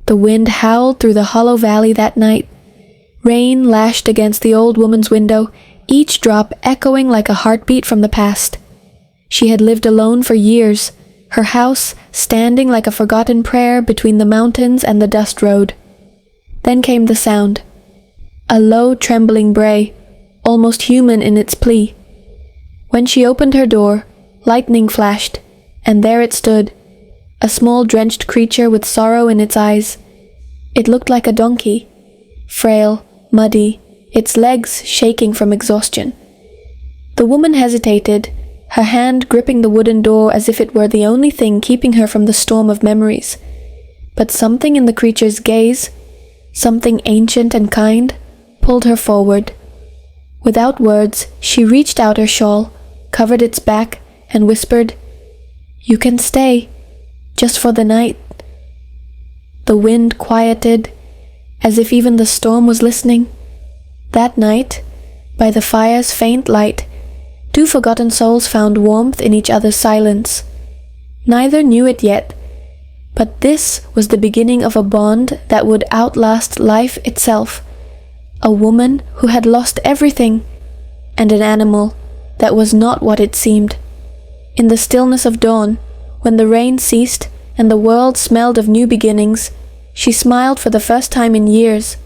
The wind howled through the hollow valley that night. Rain lashed against the old woman's window, each drop echoing like a heartbeat from the past. She had lived alone for years, her house standing like a forgotten prayer between the mountains and the dust road. Then came the sound. A low, trembling bray, almost human in its plea. When she opened her door, lightning flashed, and there it stood, a small drenched creature with sorrow in its eyes. It looked like a donkey, frail, muddy, its legs shaking from exhaustion. The woman hesitated, her hand gripping the wooden door as if it were the only thing keeping her from the storm of memories. But something in the creature's gaze, something ancient and kind, pulled her forward. Without words, she reached out her shawl, covered its back, and whispered, "You can stay, just for the night." The wind quieted, as if even the storm was listening. That night, by the fire's faint light, two forgotten souls found warmth in each other's silence. Neither knew it yet, but this was the beginning of a bond that would outlast life itself. A woman who had lost everything, and an animal that was not what it seemed. In the stillness of dawn, when the rain ceased and the world smelled of new beginnings, she smiled for the first time in years.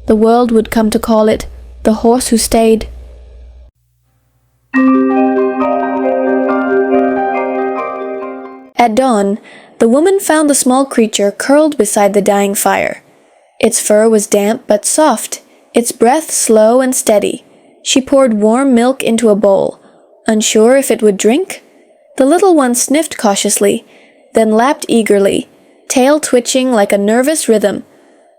The world would come to call it the horse who stayed. At dawn, the woman found the small creature curled beside the dying fire. Its fur was damp but soft, its breath slow and steady. She poured warm milk into a bowl, unsure if it would drink. The little one sniffed cautiously, then lapped eagerly, tail twitching like a nervous rhythm.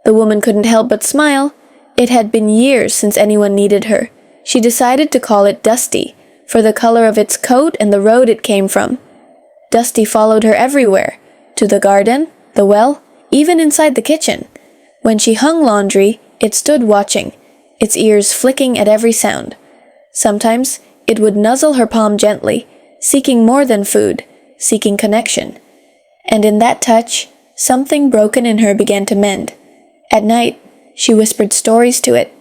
The woman couldn't help but smile. It had been years since anyone needed her. She decided to call it Dusty, for the color of its coat and the road it came from. Dusty followed her everywhere, to the garden, the well, even inside the kitchen. When she hung laundry, it stood watching, its ears flicking at every sound. Sometimes it would nuzzle her palm gently, seeking more than food, seeking connection. And in that touch, something broken in her began to mend. At night, she whispered stories to it,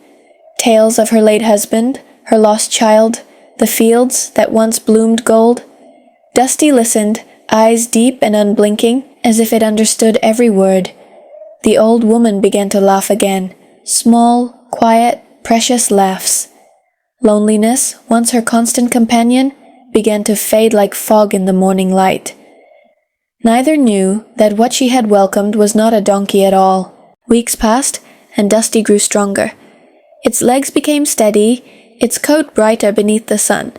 tales of her late husband, her lost child, the fields that once bloomed gold. Dusty listened, eyes deep and unblinking, as if it understood every word. The old woman began to laugh again, small, quiet, precious laughs. Loneliness, once her constant companion, began to fade like fog in the morning light. Neither knew that what she had welcomed was not a donkey at all. Weeks passed, and Dusty grew stronger. Its legs became steady, its coat brighter beneath the sun.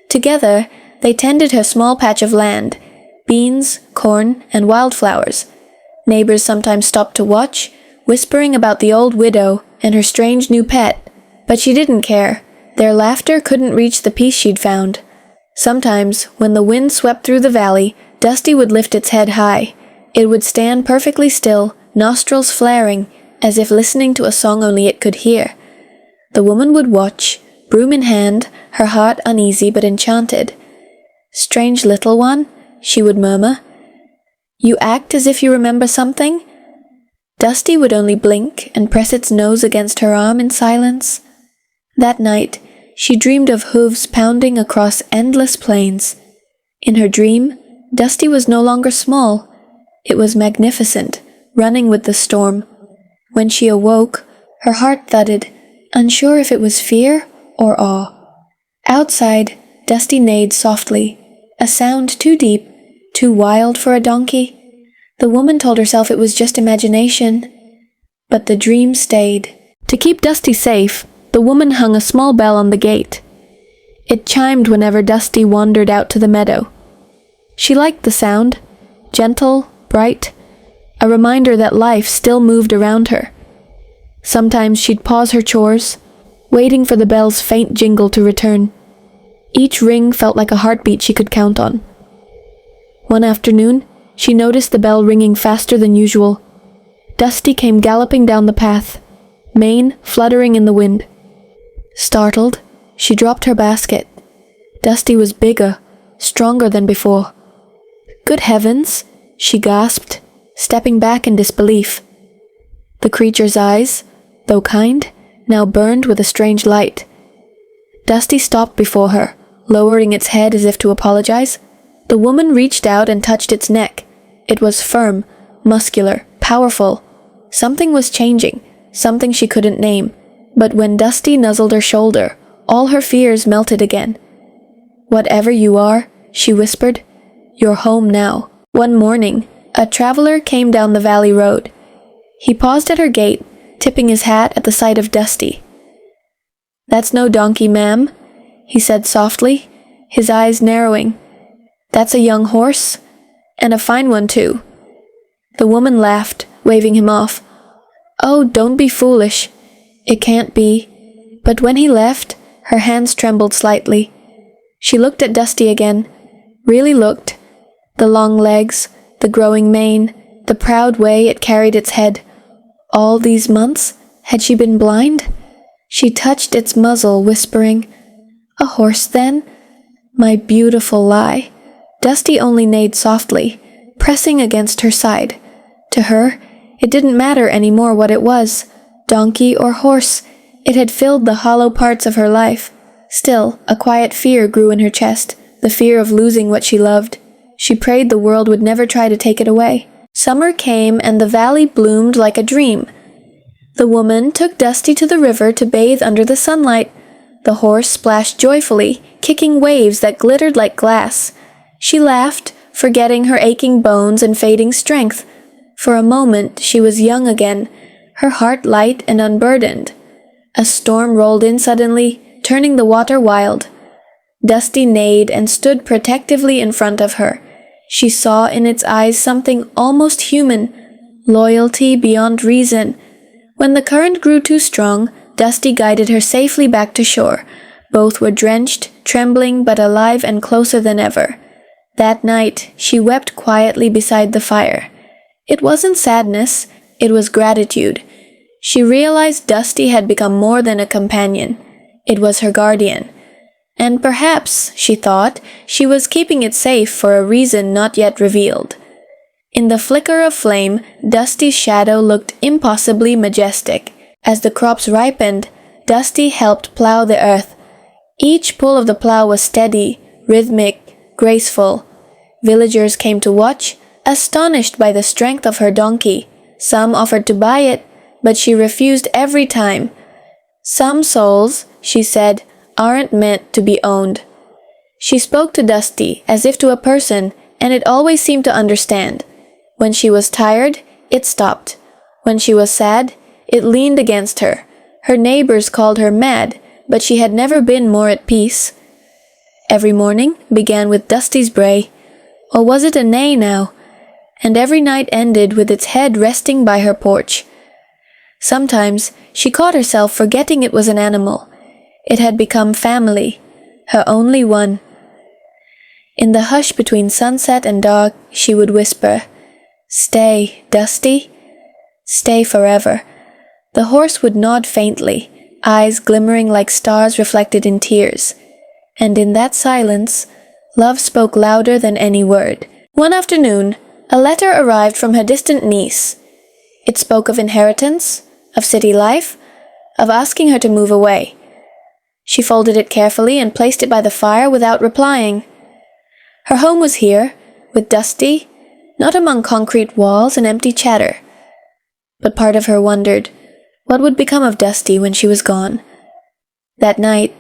Together, they tended her small patch of land, beans, corn, and wildflowers. Neighbors sometimes stopped to watch, whispering about the old widow and her strange new pet, but she didn't care. Their laughter couldn't reach the peace she'd found. Sometimes, when the wind swept through the valley, Dusty would lift its head high. It would stand perfectly still, nostrils flaring, as if listening to a song only it could hear. The woman would watch, broom in hand, her heart uneasy but enchanted. "Strange little one," she would murmur. "You act as if you remember something?" Dusty would only blink and press its nose against her arm in silence. That night, she dreamed of hooves pounding across endless plains. In her dream, Dusty was no longer small. It was magnificent, running with the storm. When she awoke, her heart thudded, unsure if it was fear or awe. Outside, Dusty neighed softly, a sound too deep, too wild for a donkey. The woman told herself it was just imagination, but the dream stayed. To keep Dusty safe, the woman hung a small bell on the gate. It chimed whenever Dusty wandered out to the meadow. She liked the sound, gentle, bright, a reminder that life still moved around her. Sometimes she'd pause her chores, waiting for the bell's faint jingle to return. Each ring felt like a heartbeat she could count on. One afternoon, she noticed the bell ringing faster than usual. Dusty came galloping down the path, mane fluttering in the wind. Startled, she dropped her basket. Dusty was bigger, stronger than before. "Good heavens," she gasped, stepping back in disbelief. The creature's eyes, though kind, now burned with a strange light. Dusty stopped before her, lowering its head as if to apologize. The woman reached out and touched its neck. It was firm, muscular, powerful. Something was changing, something she couldn't name. But when Dusty nuzzled her shoulder, all her fears melted again. "Whatever you are," she whispered, "you're home now." One morning, a traveler came down the valley road. He paused at her gate, tipping his hat at the sight of Dusty. "That's no donkey, ma'am," he said softly, his eyes narrowing. "That's a young horse, and a fine one too." The woman laughed, waving him off. "Oh, don't be foolish. It can't be." But when he left, her hands trembled slightly. She looked at Dusty again, really looked. The long legs, the growing mane, the proud way it carried its head. All these months, had she been blind? She touched its muzzle, whispering, "A horse, then? My beautiful lie." Dusty only neighed softly, pressing against her side. To her, it didn't matter anymore what it was, donkey or horse. It had filled the hollow parts of her life. Still, a quiet fear grew in her chest, the fear of losing what she loved. She prayed the world would never try to take it away. Summer came and the valley bloomed like a dream. The woman took Dusty to the river to bathe under the sunlight. The horse splashed joyfully, kicking waves that glittered like glass. She laughed, forgetting her aching bones and fading strength. For a moment she was young again, her heart light and unburdened. A storm rolled in suddenly, turning the water wild. Dusty neighed and stood protectively in front of her. She saw in its eyes something almost human, loyalty beyond reason. When the current grew too strong, Dusty guided her safely back to shore. Both were drenched, trembling, but alive and closer than ever. That night, she wept quietly beside the fire. It wasn't sadness, it was gratitude. She realized Dusty had become more than a companion. It was her guardian. And perhaps, she thought, she was keeping it safe for a reason not yet revealed. In the flicker of flame, Dusty's shadow looked impossibly majestic. As the crops ripened, Dusty helped plow the earth. Each pull of the plow was steady, rhythmic, graceful. Villagers came to watch, astonished by the strength of her donkey. Some offered to buy it, but she refused every time. "Some souls," she said, "aren't meant to be owned." She spoke to Dusty as if to a person, and it always seemed to understand. When she was tired, it stopped. When she was sad, it leaned against her. Her neighbors called her mad, but she had never been more at peace. Every morning began with Dusty's bray, or was it a neigh now? And every night ended with its head resting by her porch. Sometimes she caught herself forgetting it was an animal. It had become family, her only one. In the hush between sunset and dark, she would whisper, "Stay, Dusty. Stay forever." The horse would nod faintly, eyes glimmering like stars reflected in tears. And in that silence, love spoke louder than any word. One afternoon, a letter arrived from her distant niece. It spoke of inheritance, of city life, of asking her to move away. She folded it carefully and placed it by the fire without replying. Her home was here, with Dusty, not among concrete walls and empty chatter. But part of her wondered, what would become of Dusty when she was gone? That night,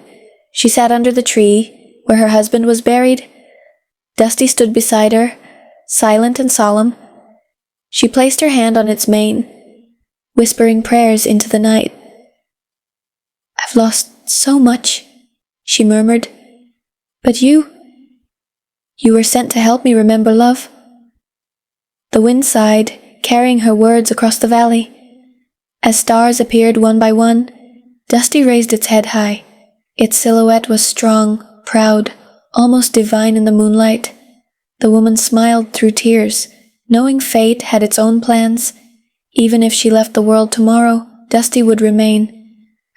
she sat under the tree where her husband was buried. Dusty stood beside her, silent and solemn. She placed her hand on its mane, whispering prayers into the night. "I've lost so much," she murmured. "But you were sent to help me remember love." The wind sighed, carrying her words across the valley. As stars appeared one by one, Dusty raised its head high. Its silhouette was strong, proud, almost divine in the moonlight. The woman smiled through tears, knowing fate had its own plans. Even if she left the world tomorrow, Dusty would remain,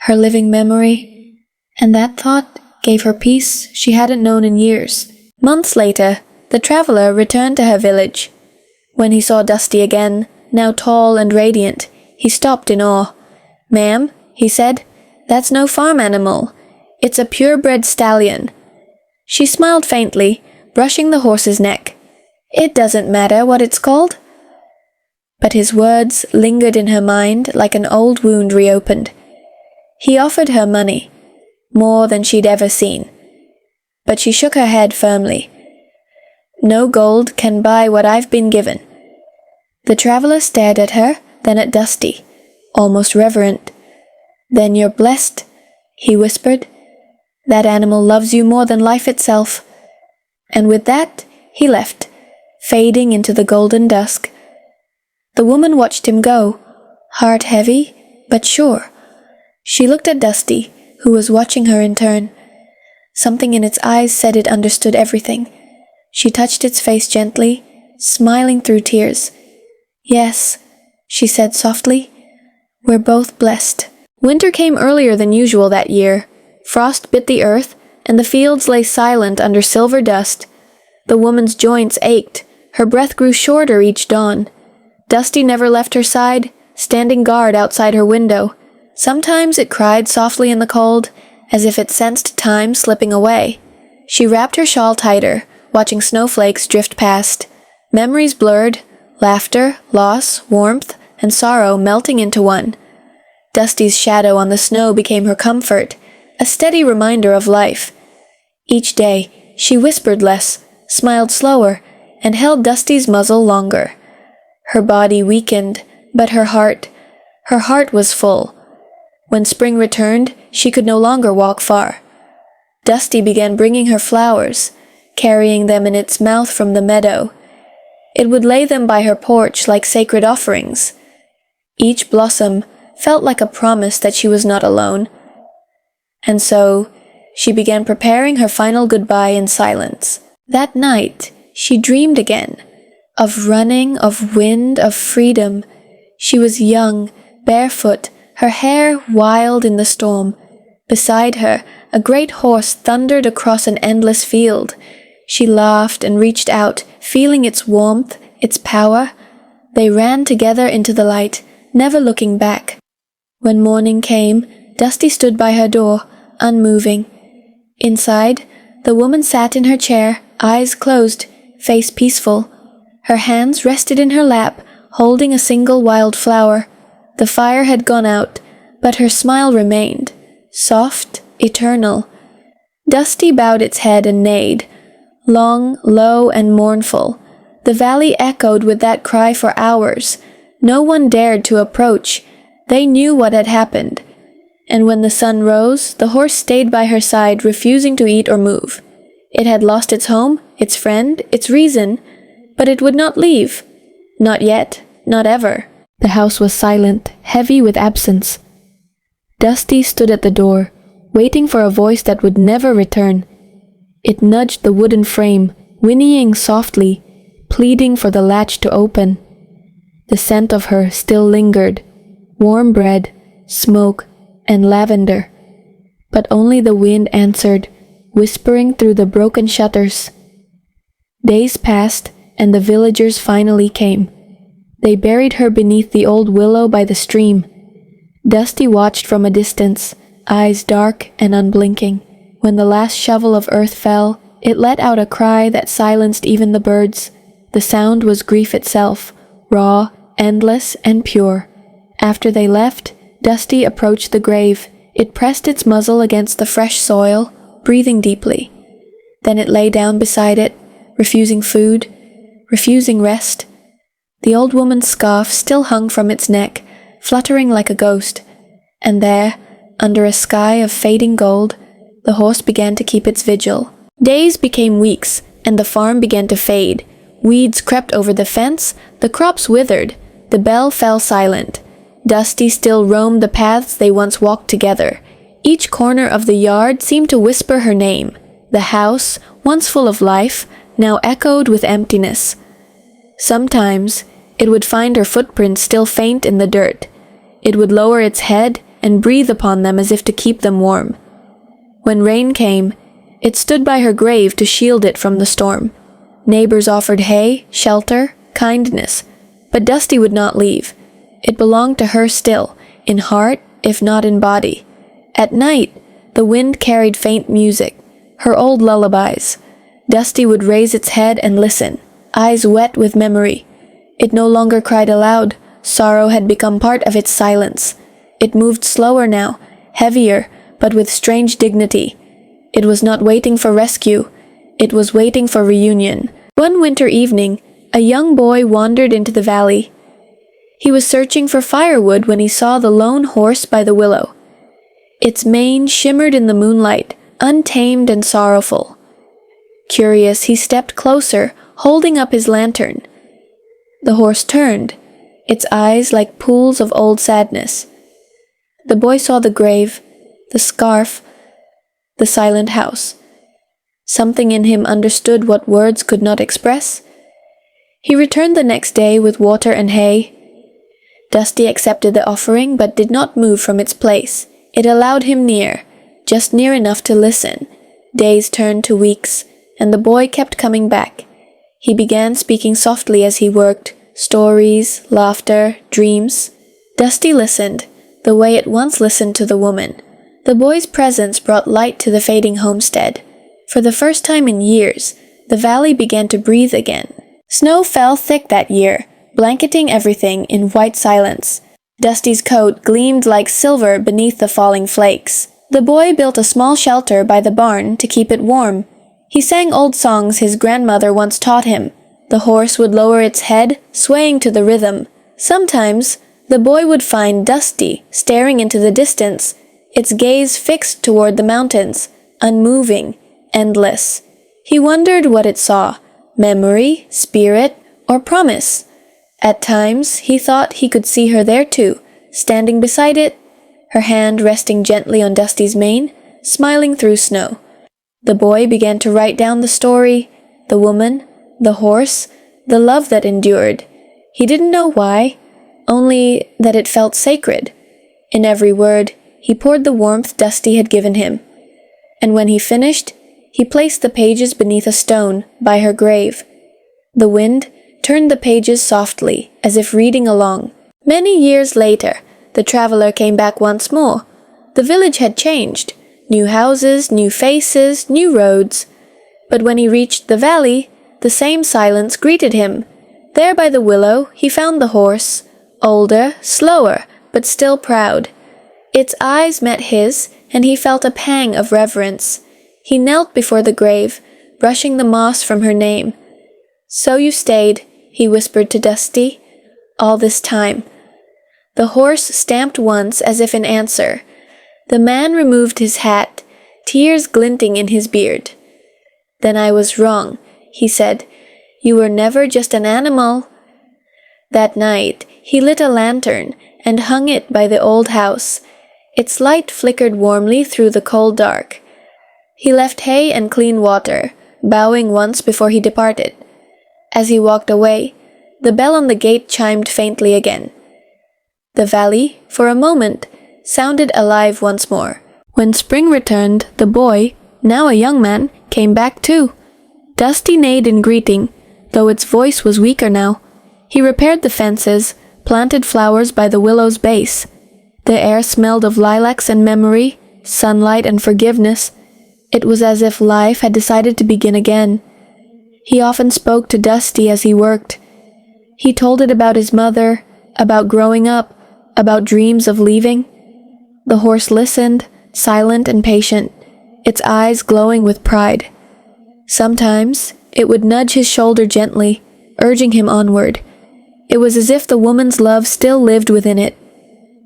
her living memory. And that thought gave her peace she hadn't known in years. Months later, the traveler returned to her village. When he saw Dusty again, now tall and radiant, He stopped in awe. "Ma'am," he said, "that's no farm animal. It's a purebred stallion." She smiled faintly, brushing the horse's neck. "It doesn't matter what it's called." But his words lingered in her mind like an old wound reopened. He offered her money, more than she'd ever seen. But she shook her head firmly. "No gold can buy what I've been given." The traveler stared at her, then at Dusty, almost reverent. "Then you're blessed," he whispered. "That animal loves you more than life itself." And with that, he left, fading into the golden dusk. The woman watched him go, heart heavy, but sure. She looked at Dusty, who was watching her in turn. Something in its eyes said it understood everything. She touched its face gently, smiling through tears. "Yes," she said softly, "we're both blessed." Winter came earlier than usual that year. Frost bit the earth, and the fields lay silent under silver dust. The woman's joints ached, her breath grew shorter each dawn. Dusty never left her side, standing guard outside her window. Sometimes it cried softly in the cold, as if it sensed time slipping away. She wrapped her shawl tighter, watching snowflakes drift past. Memories blurred, laughter, loss, warmth, and sorrow melting into one. Dusty's shadow on the snow became her comfort, a steady reminder of life. Each day, she whispered less, smiled slower, and held Dusty's muzzle longer. Her body weakened, but her heart was full. When spring returned, she could no longer walk far. Dusty began bringing her flowers, carrying them in its mouth from the meadow. It would lay them by her porch like sacred offerings. Each blossom felt like a promise that she was not alone. And so, she began preparing her final goodbye in silence. That night, she dreamed again, of running, of wind, of freedom. She was young, barefoot, her hair wild in the storm. Beside her, a great horse thundered across an endless field. She laughed and reached out, feeling its warmth, its power. They ran together into the light, never looking back. When morning came, Dusty stood by her door, unmoving. Inside, the woman sat in her chair, eyes closed, face peaceful. Her hands rested in her lap, holding a single wild flower. The fire had gone out, but her smile remained, soft, eternal. Dusty bowed its head and neighed, long, low, and mournful. The valley echoed with that cry for hours. No one dared to approach. They knew what had happened. And when the sun rose, the horse stayed by her side, refusing to eat or move. It had lost its home, its friend, its reason, but it would not leave. Not yet, not ever. The house was silent, heavy with absence. Dusty stood at the door, waiting for a voice that would never return. It nudged the wooden frame, whinnying softly, pleading for the latch to open. The scent of her still lingered, warm bread, smoke, and lavender. But only the wind answered, whispering through the broken shutters. Days passed, and the villagers finally came. They buried her beneath the old willow by the stream. Dusty watched from a distance, eyes dark and unblinking. When the last shovel of earth fell, it let out a cry that silenced even the birds. The sound was grief itself, raw, endless, and pure. After they left, Dusty approached the grave. It pressed its muzzle against the fresh soil, breathing deeply. Then it lay down beside it, refusing food, refusing rest. The old woman's scarf still hung from its neck, fluttering like a ghost. And there, under a sky of fading gold, the horse began to keep its vigil. Days became weeks, and the farm began to fade. Weeds crept over the fence, the crops withered, the bell fell silent. Dusty still roamed the paths they once walked together. Each corner of the yard seemed to whisper her name. The house, once full of life, now echoed with emptiness. Sometimes, it would find her footprints still faint in the dirt. It would lower its head and breathe upon them as if to keep them warm. When rain came, it stood by her grave to shield it from the storm. Neighbors offered hay, shelter, kindness, but Dusty would not leave. It belonged to her still, in heart, if not in body. At night, the wind carried faint music, her old lullabies. Dusty would raise its head and listen, eyes wet with memory. It no longer cried aloud. Sorrow had become part of its silence. It moved slower now, heavier, but with strange dignity. It was not waiting for rescue. It was waiting for reunion. One winter evening, a young boy wandered into the valley. He was searching for firewood when he saw the lone horse by the willow. Its mane shimmered in the moonlight, untamed and sorrowful. Curious, he stepped closer, holding up his lantern. The horse turned, its eyes like pools of old sadness. The boy saw the grave, the scarf, the silent house. Something in him understood what words could not express. He returned the next day with water and hay. Dusty accepted the offering but did not move from its place. It allowed him near, just near enough to listen. Days turned to weeks, and the boy kept coming back. He began speaking softly as he worked, stories, laughter, dreams. Dusty listened, the way it once listened to the woman. The boy's presence brought light to the fading homestead. For the first time in years, the valley began to breathe again. Snow fell thick that year, blanketing everything in white silence. Dusty's coat gleamed like silver beneath the falling flakes. The boy built a small shelter by the barn to keep it warm. He sang old songs his grandmother once taught him. The horse would lower its head, swaying to the rhythm. Sometimes, the boy would find Dusty staring into the distance, its gaze fixed toward the mountains, unmoving, endless. He wondered what it saw, memory, spirit, or promise. At times, he thought he could see her there too, standing beside it, her hand resting gently on Dusty's mane, smiling through snow. The boy began to write down the story, the woman, the horse, the love that endured. He didn't know why, only that it felt sacred. In every word, he poured the warmth Dusty had given him. And when he finished, he placed the pages beneath a stone by her grave. The wind turned the pages softly, as if reading along. Many years later, the traveler came back once more. The village had changed. New houses, new faces, new roads. But when he reached the valley, the same silence greeted him. There by the willow, he found the horse, older, slower, but still proud. Its eyes met his, and he felt a pang of reverence. He knelt before the grave, brushing the moss from her name. "So you stayed," he whispered to Dusty, "all this time." The horse stamped once as if in answer. The man removed his hat, tears glinting in his beard. "Then I was wrong," he said. "You were never just an animal." That night, he lit a lantern and hung it by the old house. Its light flickered warmly through the cold dark. He left hay and clean water, bowing once before he departed. As he walked away, the bell on the gate chimed faintly again. The valley, for a moment, sounded alive once more. When spring returned, the boy, now a young man, came back too. Dusty neighed in greeting, though its voice was weaker now. He repaired the fences, planted flowers by the willow's base. The air smelled of lilacs and memory, sunlight and forgiveness. It was as if life had decided to begin again. He often spoke to Dusty as he worked. He told it about his mother, about growing up, about dreams of leaving. The horse listened, silent and patient, its eyes glowing with pride. Sometimes it would nudge his shoulder gently, urging him onward. It was as if the woman's love still lived within it.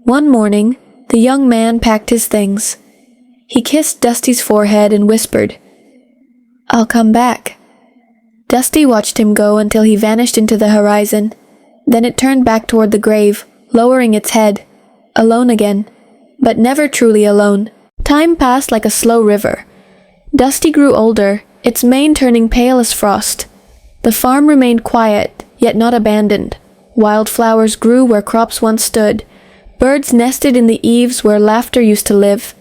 One morning, the young man packed his things. He kissed Dusty's forehead and whispered, "I'll come back." Dusty watched him go until he vanished into the horizon. Then it turned back toward the grave, lowering its head, alone again, but never truly alone. Time passed like a slow river. Dusty grew older, its mane turning pale as frost. The farm remained quiet, yet not abandoned. Wildflowers grew where crops once stood. Birds nested in the eaves where laughter used to live.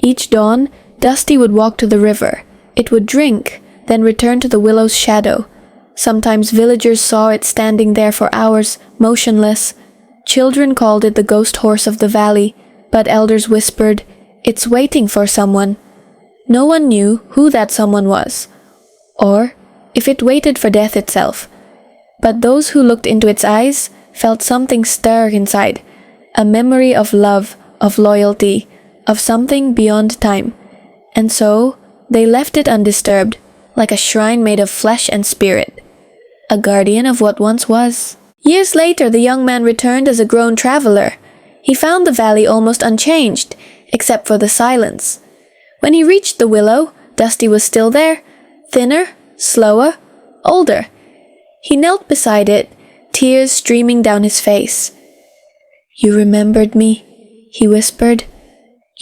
Each dawn, Dusty would walk to the river. It would drink, then return to the willow's shadow. Sometimes villagers saw it standing there for hours, motionless. Children called it the ghost horse of the valley, but elders whispered, "It's waiting for someone." No one knew who that someone was, or if it waited for death itself. But those who looked into its eyes felt something stir inside, a memory of love, of loyalty, of something beyond time. And so they left it undisturbed, like a shrine made of flesh and spirit, a guardian of what once was. Years later, the young man returned as a grown traveler. He found the valley almost unchanged, except for the silence. When he reached the willow, Dusty was still there, thinner, slower, older. He knelt beside it, tears streaming down his face. "You remembered me," he whispered.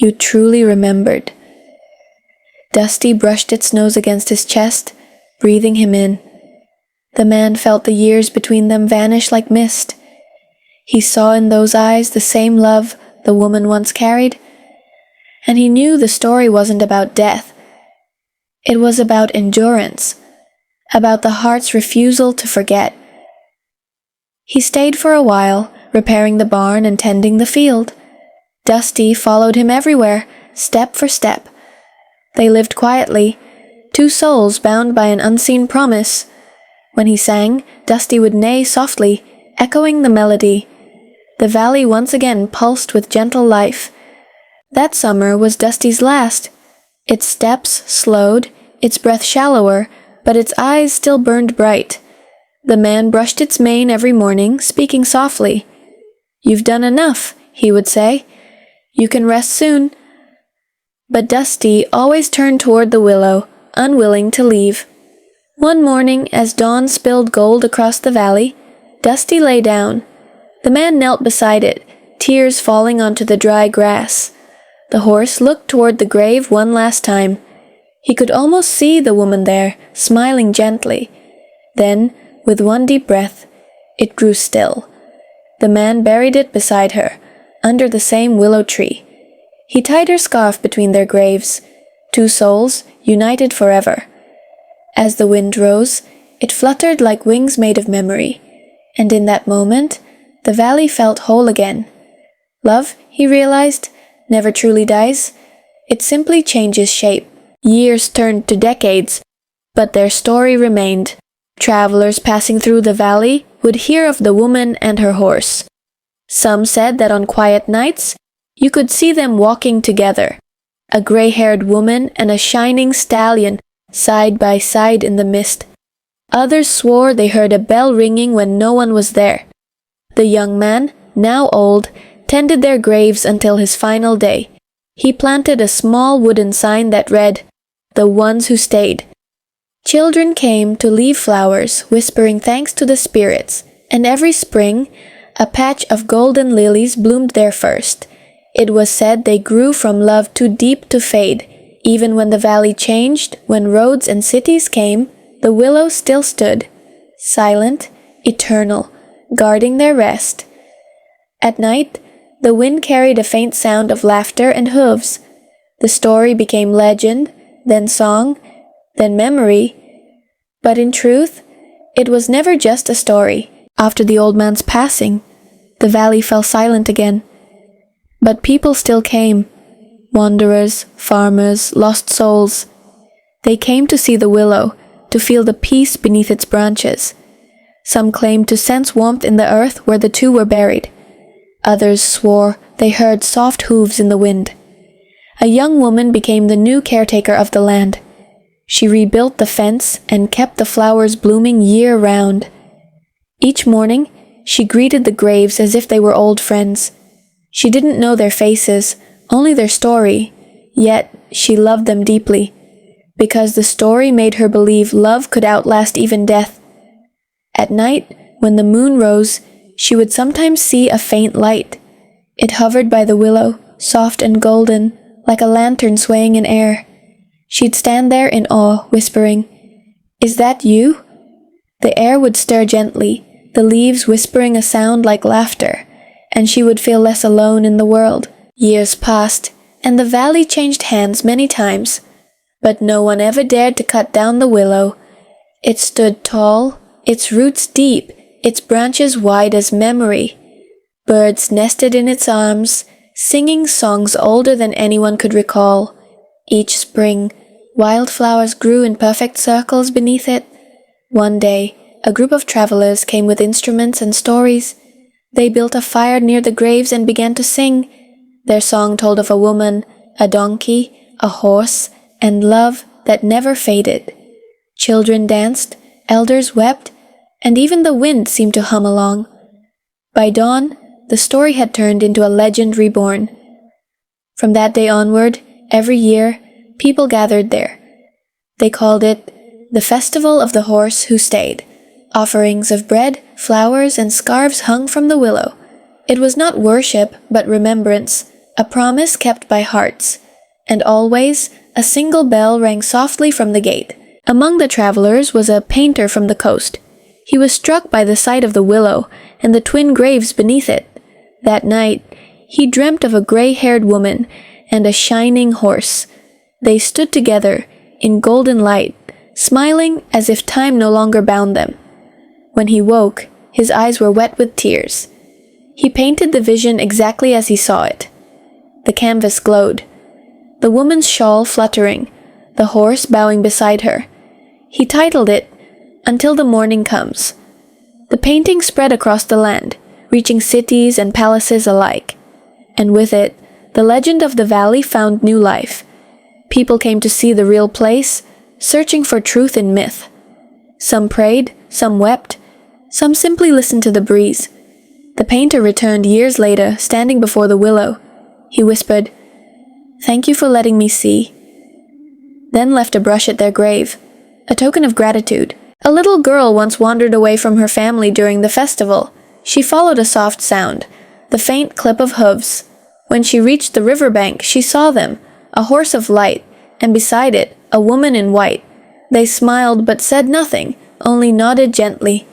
"You truly remembered." Dusty brushed its nose against his chest, breathing him in. The man felt the years between them vanish like mist. He saw in those eyes the same love the woman once carried, and he knew the story wasn't about death. It was about endurance, about the heart's refusal to forget. He stayed for a while, repairing the barn and tending the field. Dusty followed him everywhere, step for step. They lived quietly, two souls bound by an unseen promise. When he sang, Dusty would neigh softly, echoing the melody. The valley once again pulsed with gentle life. That summer was Dusty's last. Its steps slowed, its breath shallower, but its eyes still burned bright. The man brushed its mane every morning, speaking softly. "You've done enough," he would say. "You can rest soon." But Dusty always turned toward the willow, unwilling to leave. One morning, as dawn spilled gold across the valley, Dusty lay down. The man knelt beside it, tears falling onto the dry grass. The horse looked toward the grave one last time. He could almost see the woman there, smiling gently. Then, with one deep breath, it grew still. The man buried it beside her, under the same willow tree. He tied her scarf between their graves, two souls united forever. As the wind rose, it fluttered like wings made of memory, and in that moment, the valley felt whole again. Love, he realized, never truly dies. It simply changes shape. Years turned to decades, but their story remained. Travelers passing through the valley would hear of the woman and her horse. Some said that on quiet nights, you could see them walking together, a gray-haired woman and a shining stallion side by side in the mist. Others swore they heard a bell ringing when no one was there. The young man, now old, tended their graves until his final day. He planted a small wooden sign that read, "The ones who stayed." Children came to leave flowers, whispering thanks to the spirits, and every spring, a patch of golden lilies bloomed there first. It was said they grew from love too deep to fade. Even when the valley changed, when roads and cities came, the willow still stood, silent, eternal, guarding their rest. At night, the wind carried a faint sound of laughter and hooves. The story became legend, then song, then memory. But in truth, it was never just a story. After the old man's passing, the valley fell silent again. But people still came. Wanderers, farmers, lost souls. They came to see the willow, to feel the peace beneath its branches. Some claimed to sense warmth in the earth where the two were buried. Others swore they heard soft hooves in the wind. A young woman became the new caretaker of the land. She rebuilt the fence and kept the flowers blooming year-round. Each morning, she greeted the graves as if they were old friends. She didn't know their faces, only their story, yet she loved them deeply, because the story made her believe love could outlast even death. At night, when the moon rose, she would sometimes see a faint light. It hovered by the willow, soft and golden, like a lantern swaying in air. She'd stand there in awe, whispering, "Is that you?" The air would stir gently, the leaves whispering a sound like laughter, and she would feel less alone in the world. Years passed, and the valley changed hands many times, but no one ever dared to cut down the willow. It stood tall, its roots deep, its branches wide as memory. Birds nested in its arms, singing songs older than anyone could recall. Each spring, wildflowers grew in perfect circles beneath it. One day, a group of travelers came with instruments and stories. They built a fire near the graves and began to sing. Their song told of a woman, a donkey, a horse, and love that never faded. Children danced, elders wept, and even the wind seemed to hum along. By dawn, the story had turned into a legend reborn. From that day onward, every year, people gathered there. They called it the Festival of the Horse Who Stayed. Offerings of bread, flowers, and scarves hung from the willow. It was not worship, but remembrance, a promise kept by hearts. And always, a single bell rang softly from the gate. Among the travelers was a painter from the coast. He was struck by the sight of the willow and the twin graves beneath it. That night, he dreamt of a gray-haired woman and a shining horse. They stood together, in golden light, smiling as if time no longer bound them. When he woke, his eyes were wet with tears. He painted the vision exactly as he saw it. The canvas glowed, the woman's shawl fluttering, the horse bowing beside her. He titled it, Until the Morning Comes. The painting spread across the land, reaching cities and palaces alike. And with it, the legend of the valley found new life. People came to see the real place, searching for truth in myth. Some prayed, some wept, some simply listened to the breeze. The painter returned years later, standing before the willow. He whispered, "Thank you for letting me see," then left a brush at their grave, a token of gratitude. A little girl once wandered away from her family during the festival. She followed a soft sound, the faint clip of hooves. When she reached the riverbank, she saw them, a horse of light, and beside it, a woman in white. They smiled but said nothing, only nodded gently.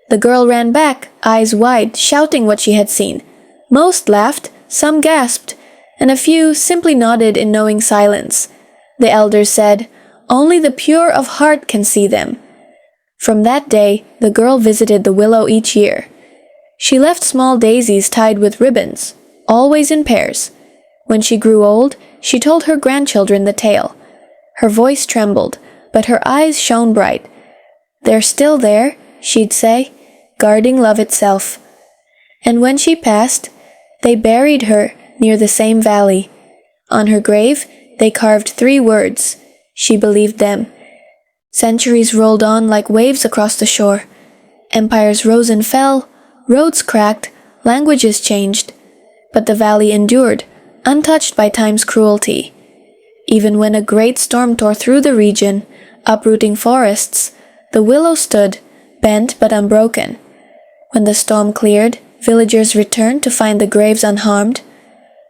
The girl ran back, eyes wide, shouting what she had seen. Most laughed, some gasped, and a few simply nodded in knowing silence. The elders said, "Only the pure of heart can see them." From that day, the girl visited the willow each year. She left small daisies tied with ribbons, always in pairs. When she grew old, she told her grandchildren the tale. Her voice trembled, but her eyes shone bright. "They're still there," she'd say, guarding love itself. And when she passed, they buried her near the same valley. On her grave, they carved 3 words. She believed them. Centuries rolled on like waves across the shore. Empires rose and fell, roads cracked, languages changed. But the valley endured, untouched by time's cruelty. Even when a great storm tore through the region, uprooting forests, the willow stood, bent but unbroken. When the storm cleared, villagers returned to find the graves unharmed.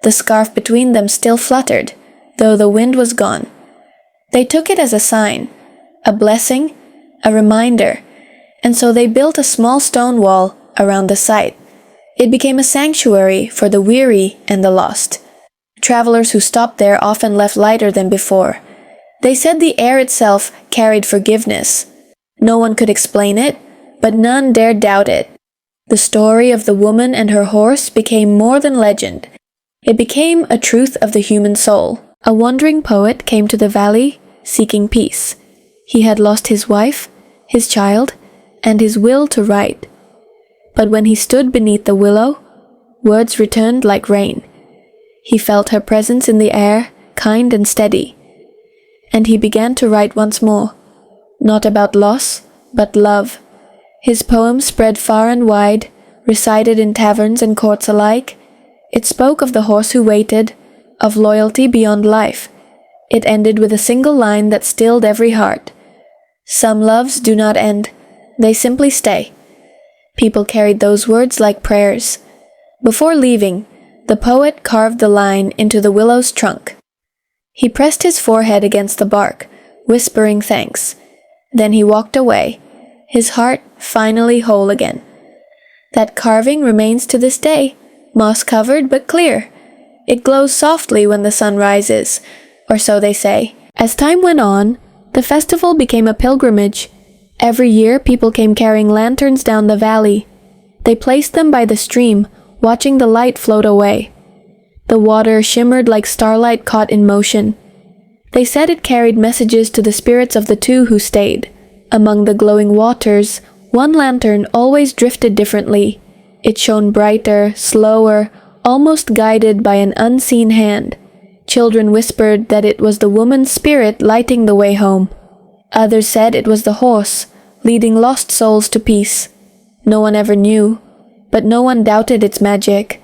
The scarf between them still fluttered, though the wind was gone. They took it as a sign, a blessing, a reminder, and so they built a small stone wall around the site. It became a sanctuary for the weary and the lost. Travelers who stopped there often left lighter than before. They said the air itself carried forgiveness. No one could explain it, but none dared doubt it. The story of the woman and her horse became more than legend. It became a truth of the human soul. A wandering poet came to the valley, seeking peace. He had lost his wife, his child, and his will to write. But when he stood beneath the willow, words returned like rain. He felt her presence in the air, kind and steady. And he began to write once more, not about loss, but love. His poem spread far and wide, recited in taverns and courts alike. It spoke of the horse who waited, of loyalty beyond life. It ended with a single line that stilled every heart. Some loves do not end, they simply stay. People carried those words like prayers. Before leaving, the poet carved the line into the willow's trunk. He pressed his forehead against the bark, whispering thanks. Then he walked away, his heart finally whole again. That carving remains to this day, moss-covered but clear. It glows softly when the sun rises, or so they say. As time went on, the festival became a pilgrimage. Every year people came carrying lanterns down the valley. They placed them by the stream, watching the light float away. The water shimmered like starlight caught in motion. They said it carried messages to the spirits of the two who stayed. Among the glowing waters, one lantern always drifted differently. It shone brighter, slower, almost guided by an unseen hand. Children whispered that it was the woman's spirit lighting the way home. Others said it was the horse, leading lost souls to peace. No one ever knew, but no one doubted its magic.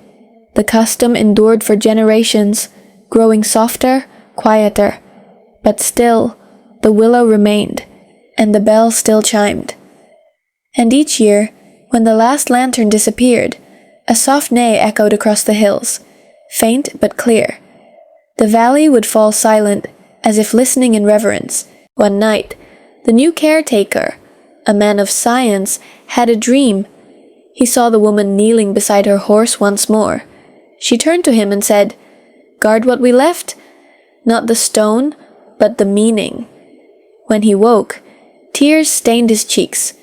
The custom endured for generations, growing softer, quieter. But still, the willow remained, and the bell still chimed. And each year, when the last lantern disappeared, a soft neigh echoed across the hills, faint but clear. The valley would fall silent, as if listening in reverence. One night, the new caretaker, a man of science, had a dream. He saw the woman kneeling beside her horse once more. She turned to him and said, "Guard what we left? Not the stone, but the meaning." When he woke, tears stained his cheeks,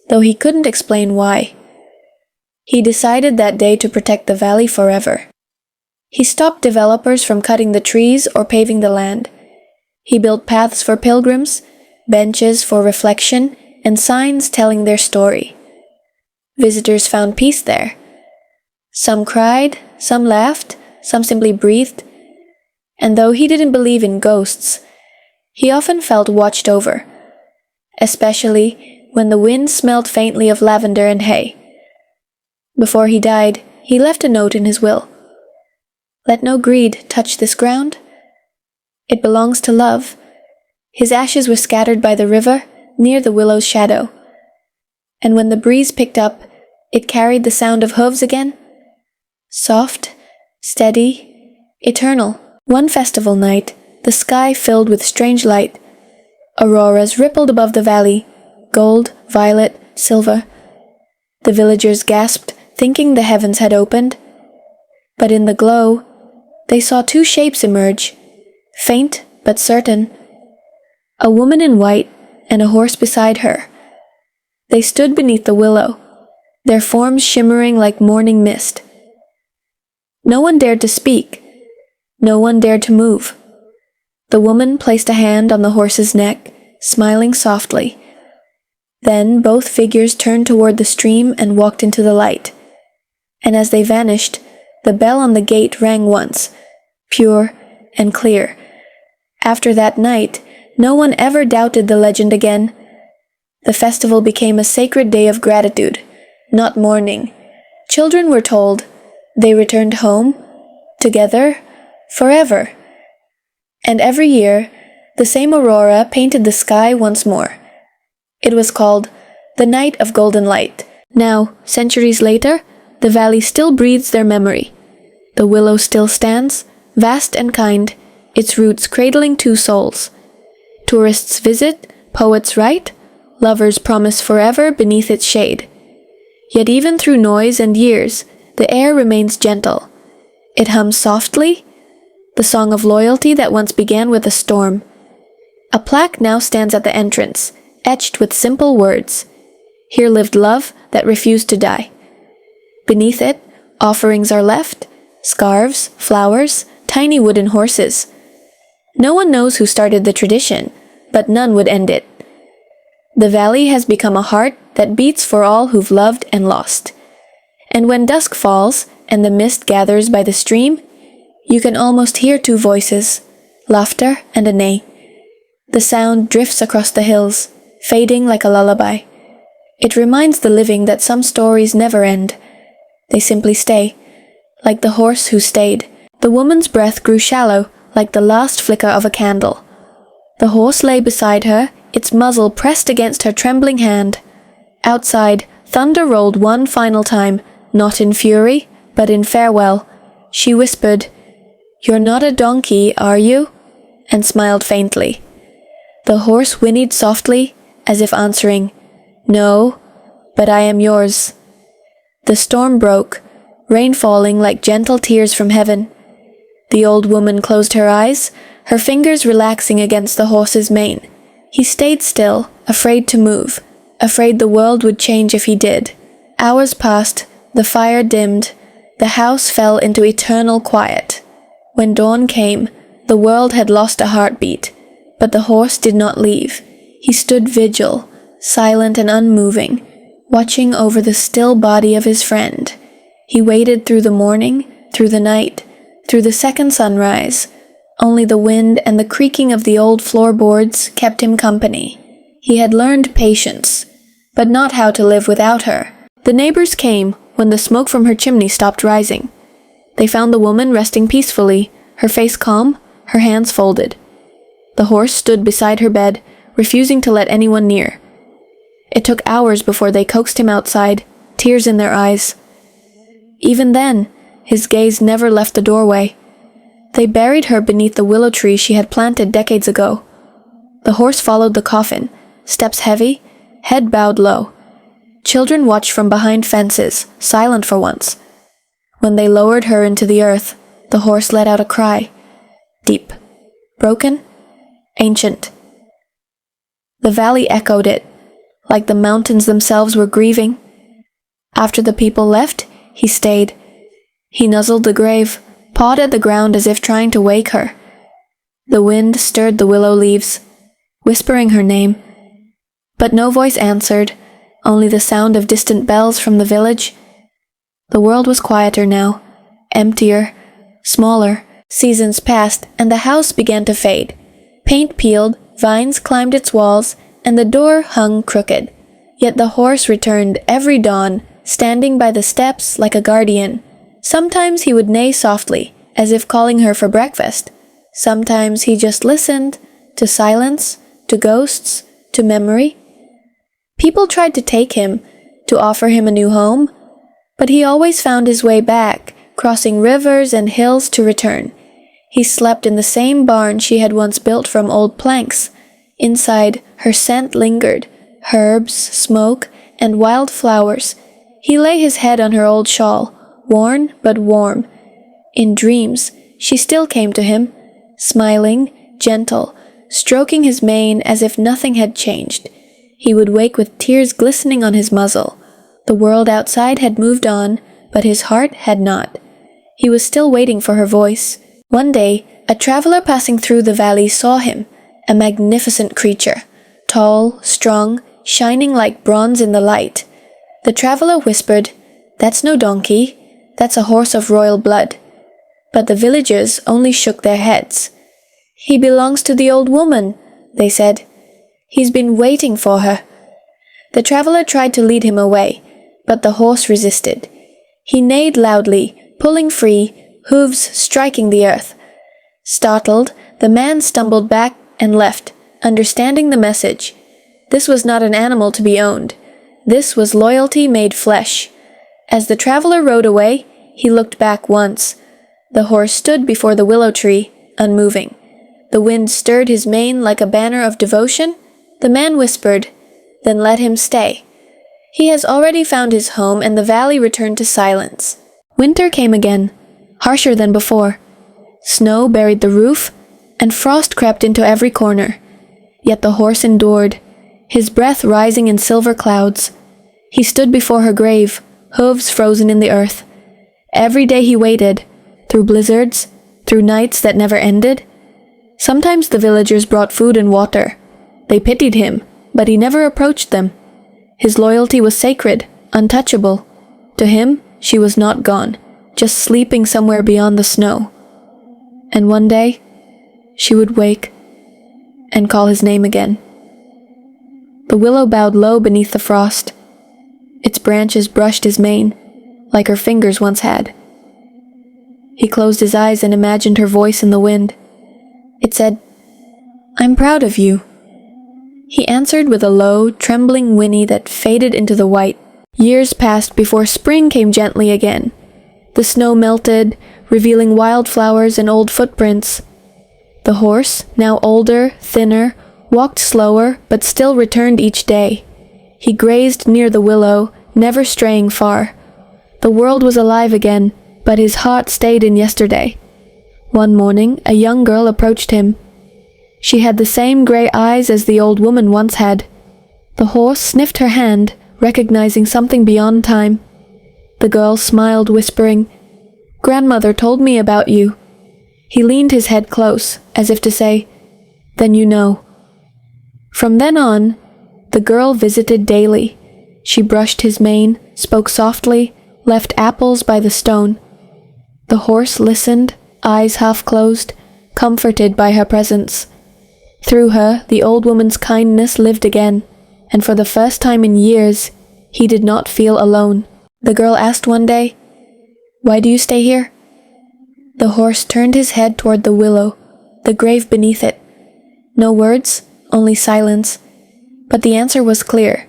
though he couldn't explain why. He decided that day to protect the valley forever. He stopped developers from cutting the trees or paving the land. He built paths for pilgrims, benches for reflection, and signs telling their story. Visitors found peace there. Some cried, some laughed, some simply breathed. And though he didn't believe in ghosts, he often felt watched over, especially when the wind smelled faintly of lavender and hay. Before he died, he left a note in his will. "Let no greed touch this ground. It belongs to love." His ashes were scattered by the river near the willow's shadow. And when the breeze picked up, it carried the sound of hooves again. Soft, steady, eternal. One festival night, the sky filled with strange light. Auroras rippled above the valley, gold, violet, silver. The villagers gasped, thinking the heavens had opened. But in the glow, they saw two shapes emerge, faint but certain. A woman in white and a horse beside her. They stood beneath the willow, their forms shimmering like morning mist. No one dared to speak. No one dared to move. The woman placed a hand on the horse's neck, smiling softly. Then both figures turned toward the stream and walked into the light. And as they vanished, the bell on the gate rang once, pure and clear. After that night, no one ever doubted the legend again. The festival became a sacred day of gratitude, not mourning. Children were told they returned home, together, forever. And every year, the same aurora painted the sky once more. It was called the Night of Golden Light. Now, centuries later, the valley still breathes their memory. The willow still stands, vast and kind, its roots cradling two souls. Tourists visit, poets write, lovers promise forever beneath its shade. Yet even through noise and years, the air remains gentle. It hums softly, the song of loyalty that once began with a storm. A plaque now stands at the entrance, etched with simple words. Here lived love that refused to die. Beneath it, offerings are left, scarves, flowers, tiny wooden horses. No one knows who started the tradition, but none would end it. The valley has become a heart that beats for all who've loved and lost. And when dusk falls and the mist gathers by the stream, you can almost hear two voices, laughter and a neigh. The sound drifts across the hills, fading like a lullaby. It reminds the living that some stories never end. They simply stay, like the horse who stayed. The woman's breath grew shallow, like the last flicker of a candle. The horse lay beside her, its muzzle pressed against her trembling hand. Outside, thunder rolled one final time, not in fury, but in farewell. She whispered, "You're not a donkey, are you?" and smiled faintly. The horse whinnied softly, as if answering, "No, but I am yours." The storm broke, rain falling like gentle tears from heaven. The old woman closed her eyes, her fingers relaxing against the horse's mane. He stayed still, afraid to move, afraid the world would change if he did. Hours passed, the fire dimmed, The house fell into eternal quiet. When dawn came, the world had lost a heartbeat, but the horse did not leave. He stood vigil, silent and unmoving, watching over the still body of his friend. He waited through the morning, through the night, through the second sunrise. Only the wind and the creaking of the old floorboards kept him company. He had learned patience, but not how to live without her. The neighbors came when the smoke from her chimney stopped rising. They found the woman resting peacefully, her face calm, her hands folded. The horse stood beside her bed, refusing to let anyone near. It took hours before they coaxed him outside, tears in their eyes. Even then, his gaze never left the doorway. They buried her beneath the willow tree she had planted decades ago. The horse followed the coffin, steps heavy, head bowed low. Children watched from behind fences, silent for once. When they lowered her into the earth, the horse let out a cry. Deep, broken, ancient. The valley echoed it, like the mountains themselves were grieving. After the people left, he stayed. He nuzzled the grave, pawed at the ground as if trying to wake her. The wind stirred the willow leaves, whispering her name. But no voice answered, only the sound of distant bells from the village. The world was quieter now, emptier, smaller. Seasons passed, and the house began to fade. Paint peeled, vines climbed its walls, and the door hung crooked. Yet the horse returned every dawn, standing by the steps like a guardian. Sometimes he would neigh softly, as if calling her for breakfast. Sometimes he just listened, to silence, to ghosts, to memory. People tried to take him, to offer him a new home, but he always found his way back, crossing rivers and hills to return. He slept in the same barn she had once built from old planks. Inside, her scent lingered, herbs, smoke, and wild flowers. He lay his head on her old shawl, worn but warm. In dreams, she still came to him, smiling, gentle, stroking his mane as if nothing had changed. He would wake with tears glistening on his muzzle. The world outside had moved on, but his heart had not. He was still waiting for her voice. One day, a traveler passing through the valley saw him, a magnificent creature, tall, strong, shining like bronze in the light. The traveler whispered, "That's no donkey, that's a horse of royal blood." But the villagers only shook their heads. "He belongs to the old woman," they said. "He's been waiting for her." The traveler tried to lead him away, but the horse resisted. He neighed loudly, pulling free, hooves striking the earth. Startled, the man stumbled back and left, understanding the message. This was not an animal to be owned. This was loyalty made flesh. As the traveler rode away, he looked back once. The horse stood before the willow tree, unmoving. The wind stirred his mane like a banner of devotion. The man whispered, "Then let him stay." He has already found his home, and the valley returned to silence. Winter came again, harsher than before. Snow buried the roof, and frost crept into every corner. Yet the horse endured, his breath rising in silver clouds. He stood before her grave, hooves frozen in the earth. Every day he waited, through blizzards, through nights that never ended. Sometimes the villagers brought food and water. They pitied him, but he never approached them. His loyalty was sacred, untouchable. To him, she was not gone, just sleeping somewhere beyond the snow. And one day, she would wake and call his name again. The willow bowed low beneath the frost. Its branches brushed his mane, like her fingers once had. He closed his eyes and imagined her voice in the wind. It said, "I'm proud of you." He answered with a low, trembling whinny that faded into the white. Years passed before spring came gently again. The snow melted, revealing wildflowers and old footprints. The horse, now older, thinner, walked slower, but still returned each day. He grazed near the willow, never straying far. The world was alive again, but his heart stayed in yesterday. One morning, a young girl approached him. She had the same gray eyes as the old woman once had. The horse sniffed her hand, recognizing something beyond time. The girl smiled, whispering, Grandmother told me about you." He leaned his head close, as if to say, "Then you know." From then on, the girl visited daily. She brushed his mane, spoke softly, left apples by the stone. The horse listened, eyes half closed, comforted by her presence. Through her, the old woman's kindness lived again, and for the first time in years, he did not feel alone. The girl asked one day, "Why do you stay here?" The horse turned his head toward the willow, the grave beneath it. No words, only silence, but the answer was clear.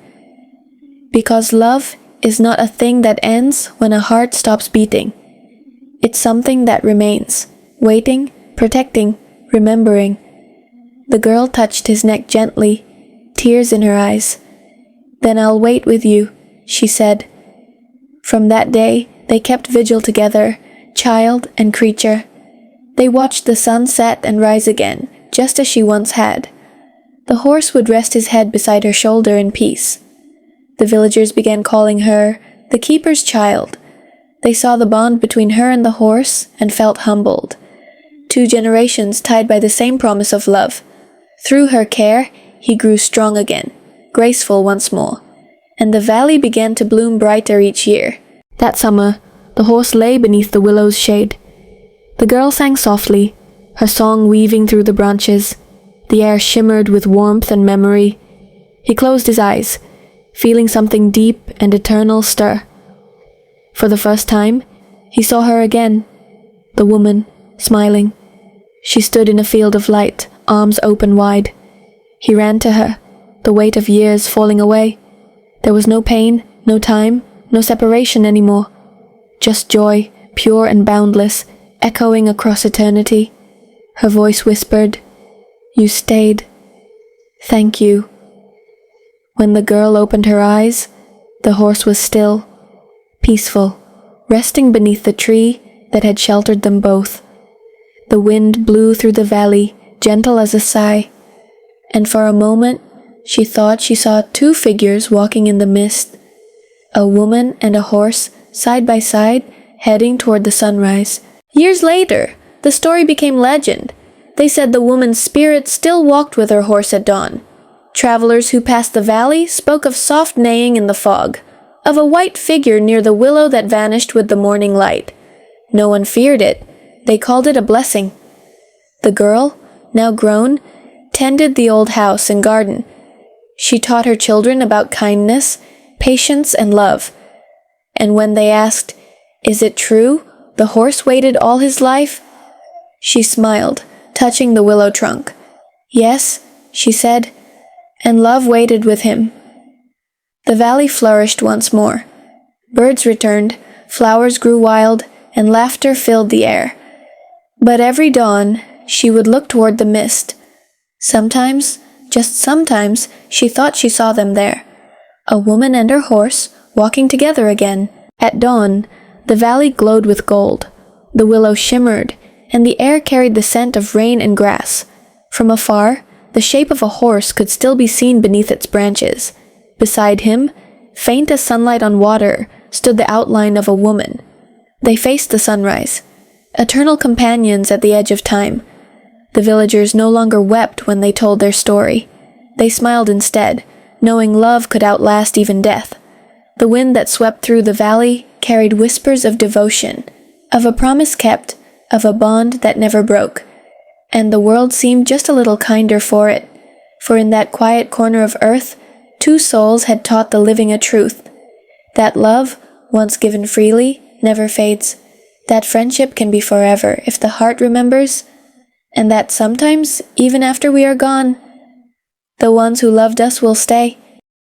Because love is not a thing that ends when a heart stops beating. It's something that remains, waiting, protecting, remembering. The girl touched his neck gently, tears in her eyes. "Then I'll wait with you," she said. From that day, they kept vigil together, child and creature. They watched the sun set and rise again, just as she once had. The horse would rest his head beside her shoulder in peace. The villagers began calling her the keeper's child. They saw the bond between her and the horse and felt humbled. 2 generations tied by the same promise of love. Through her care, he grew strong again, graceful once more, and the valley began to bloom brighter each year. That summer, the horse lay beneath the willow's shade. The girl sang softly, her song weaving through the branches. The air shimmered with warmth and memory. He closed his eyes, feeling something deep and eternal stir. For the first time, he saw her again, the woman, smiling. She stood in a field of light, arms open wide. He ran to her, the weight of years falling away. There was no pain, no time, no separation anymore. Just joy, pure and boundless, echoing across eternity. Her voice whispered, "You stayed. Thank you." When the girl opened her eyes, the horse was still, peaceful, resting beneath the tree that had sheltered them both. The wind blew through the valley, gentle as a sigh, and for a moment she thought she saw 2 figures walking in the mist, a woman and a horse side by side, heading toward the sunrise. Years later, the story became legend. They said the woman's spirit still walked with her horse at dawn. Travelers who passed the valley spoke of soft neighing in the fog, of a white figure near the willow that vanished with the morning light. No one feared it. They called it a blessing. The girl, now grown, tended the old house and garden. She taught her children about kindness, patience, and love. And when they asked, "Is it true the horse waited all his life?" she smiled, touching the willow trunk. "Yes," she said, "and love waited with him." The valley flourished once more. Birds returned, flowers grew wild, and laughter filled the air. But every dawn, she would look toward the mist. Sometimes, just sometimes, she thought she saw them there. A woman and her horse, walking together again. At dawn, the valley glowed with gold. The willow shimmered, and the air carried the scent of rain and grass. From afar, the shape of a horse could still be seen beneath its branches. Beside him, faint as sunlight on water, stood the outline of a woman. They faced the sunrise, eternal companions at the edge of time. The villagers no longer wept when they told their story. They smiled instead, knowing love could outlast even death. The wind that swept through the valley carried whispers of devotion, of a promise kept, of a bond that never broke. And the world seemed just a little kinder for it, for in that quiet corner of earth, 2 souls had taught the living a truth, that love, once given freely, never fades, that friendship can be forever if the heart remembers, and that sometimes, even after we are gone, the ones who loved us will stay.